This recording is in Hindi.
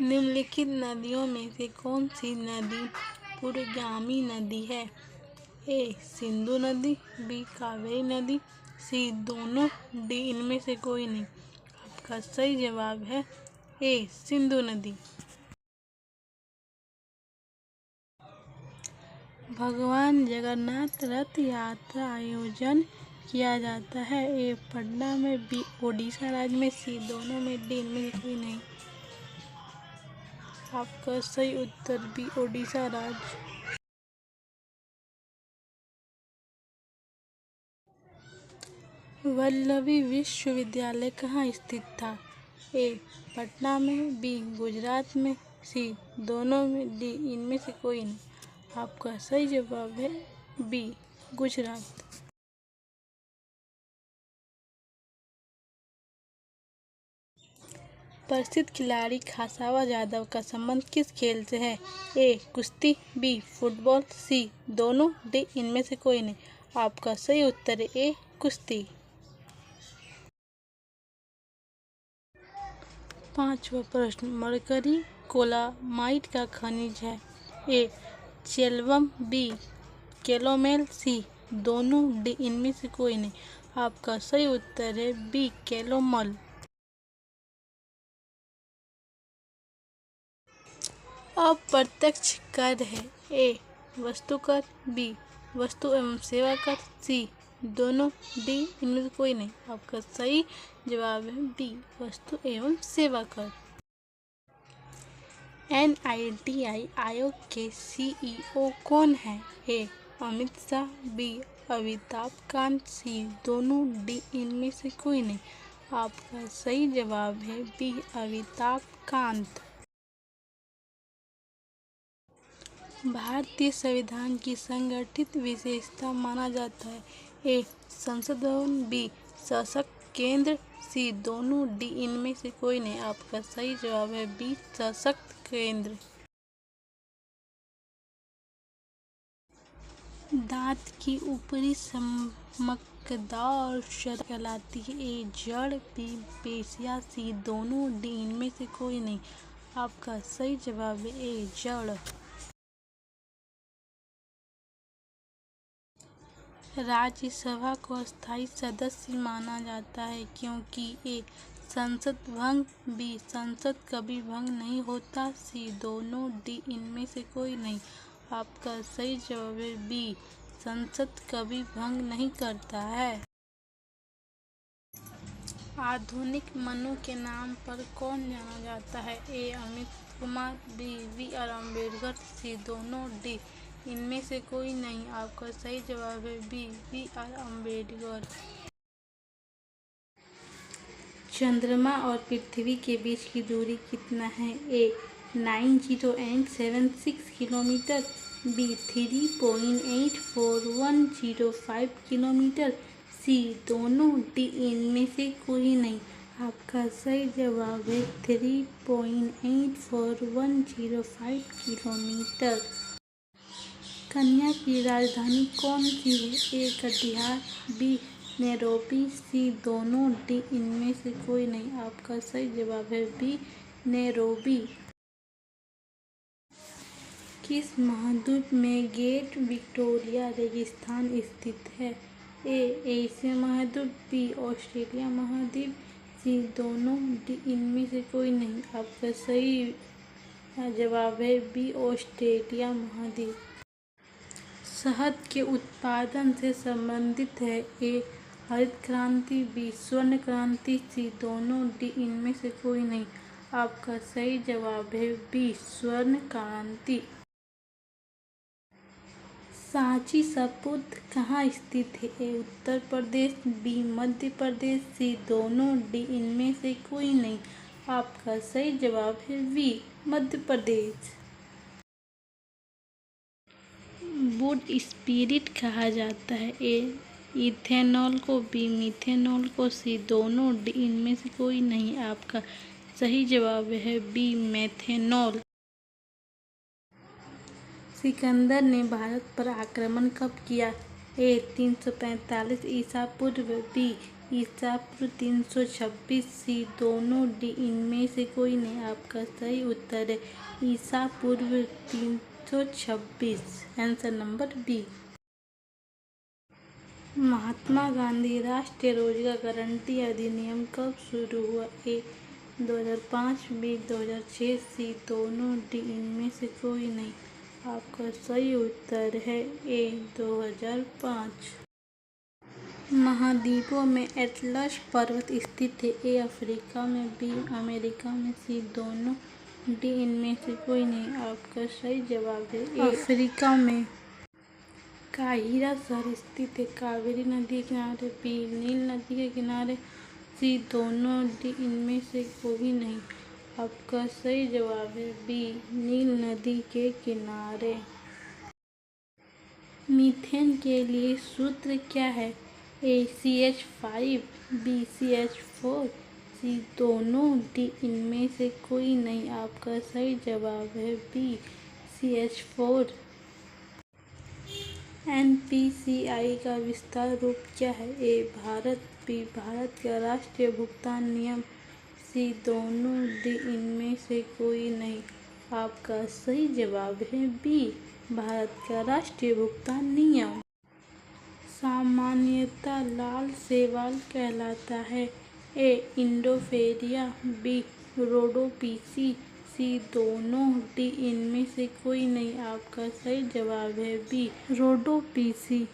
निम्नलिखित नदियों में से कौन सी नदी पूर्वगामी नदी है? ए सिंधु नदी, बी कावेरी नदी, सी दोनों, डी इनमें से कोई नहीं। आपका सही जवाब है ए सिंधु नदी। भगवान जगन्नाथ रथ यात्रा आयोजन किया जाता है। ए पटना में, बी ओडिशा राज्य में, सी दोनों में, डी इनमें से कोई नहीं। आपका सही उत्तर बी ओडिशा राज्य। वल्लभी विश्वविद्यालय कहाँ स्थित था? ए पटना में, बी गुजरात में, सी दोनों में, डी इनमें से कोई नहीं। आपका सही जवाब है बी गुजरात। प्रसिद्ध खिलाड़ी खासावा जाधव का संबंध किस खेल से है? ए कुश्ती, बी फुटबॉल, सी दोनों, डी इनमें से कोई नहीं। आपका सही उत्तर है ए कुश्ती। 5वां प्रश्न, मरकरी कोलामाइट का खनिज है। ए चेल्वम, बी कैलोमेल, सी दोनों, डी इनमें से कोई नहीं। आपका सही उत्तर है बी कैलोमल। अप्रत्यक्ष कर है। ए वस्तु कर, बी वस्तु एवं सेवा कर, सी दोनों, डी इनमें से कोई नहीं। आपका सही जवाब है बी वस्तु एवं सेवा कर। NITI आयोग के CEO कौन है? ए अमित शाह, बी अमिताभ कांत, सी दोनों, डी इनमें से कोई नहीं। आपका सही जवाब है बी अमिताभ कांत। भारतीय संविधान की संगठित विशेषता माना जाता है। ए संसद भवन, बी सशक्त केंद्र, सी दोनों, डी इनमें से कोई नहीं। आपका सही जवाब है बी सशक्त केंद्र। दांत की ऊपरी चमकदार सतह कहलाती है। ए जड़, बी पेशिया, सी दोनों, डी इनमें से कोई नहीं। आपका सही जवाब है ए जड़। राज्यसभा को अस्थायी सदस्य माना जाता है क्योंकि ए संसद भंग, बी संसद कभी भंग नहीं होता, सी दोनों, डी इनमें से कोई नहीं। आपका सही जवाब है बी संसद कभी भंग नहीं करता है। आधुनिक मनु के नाम पर कौन जाना जाता है? ए अमित कुमार, बी आर अम्बेडकर, सी दोनों, डी इनमें से कोई नहीं। आपका सही जवाब है बी आर अम्बेडकर। चंद्रमा और पृथ्वी के बीच की दूरी कितना है? ए 90876 किलोमीटर, बी 3.84105 किलोमीटर, सी दोनों, डी इनमें से कोई नहीं। आपका सही जवाब है 3.84105 किलोमीटर। केन्या की राजधानी कौन सी है? ए कटिहार, बी नैरोबी, सी दोनों, डी इनमें से कोई नहीं। आपका सही जवाब है बी नैरोबी। किस महाद्वीप में ग्रेट विक्टोरिया रेगिस्तान स्थित है? ए एशिया महाद्वीप, बी ऑस्ट्रेलिया महाद्वीप, सी दोनों, डी इनमें से कोई नहीं। आपका सही जवाब है बी ऑस्ट्रेलिया महाद्वीप। शहद के उत्पादन से संबंधित है। ए हरित क्रांति, बी स्वर्ण क्रांति, सी दोनों, डी इनमें से कोई नहीं। आपका सही जवाब है बी स्वर्ण क्रांति। सांची स्तूप कहाँ स्थित है? ए उत्तर प्रदेश, बी मध्य प्रदेश, सी दोनों, डी इनमें से कोई नहीं। आपका सही जवाब है B Madhya Pradesh. Would spirit कहा जाता है। ए इथेनॉल को, बी मिथेनॉल को, सी दोनों, डी इनमें से कोई नहीं। आपका सही जवाब है बी मेथेनॉल। सिकंदर ने भारत पर आक्रमण कब किया? ए 345 ईसा पूर्व, बी ईसा पूर्व 326, सी दोनों, डी इनमें से कोई नहीं। आपका सही उत्तर है ईसा पूर्व 326। Answer number B. Mahatma Gandhi Rashtriya Rozgar guarantee अधिनियम कब शुरू हुआ? ए 2005, बी 2006, सी दोनों, डी इनमें से कोई नहीं। आपका सही उत्तर है ए 2005। महाद्वीपों में एटलस पर्वत स्थित है। ए अफ्रीका में, बी अमेरिका में, सी दोनों, डी इनमें से कोई नहीं। आपका सही जवाब है ए अफ्रीका में। काहिरा शहर स्थित है। कावेरी नदी के किनारे, बी नील नदी के किनारे, सी दोनों, डी इनमें से कोई नहीं। आपका सही जवाब है बी नील नदी के किनारे। मीथेन के लिए सूत्र क्या है? ए CH5, बी CH4, सी दोनों, डी इनमें से कोई नहीं। आपका सही जवाब है बी CH4। NPCI का विस्तार रूप क्या है? ए भारत, बी भारत का राष्ट्रीय भुगतान नियम, सी दोनों, डी इनमें से कोई नहीं। आपका सही जवाब है बी भारत का राष्ट्रीय भुगतान नियम। सामान्यतः लाल शैवाल कहलाता है। ए इंडोफेरिया, बी रोडोपिसी, सी दोनों, डी इनमें से कोई नहीं। आपका सही जवाब है बी रोडोपिसी।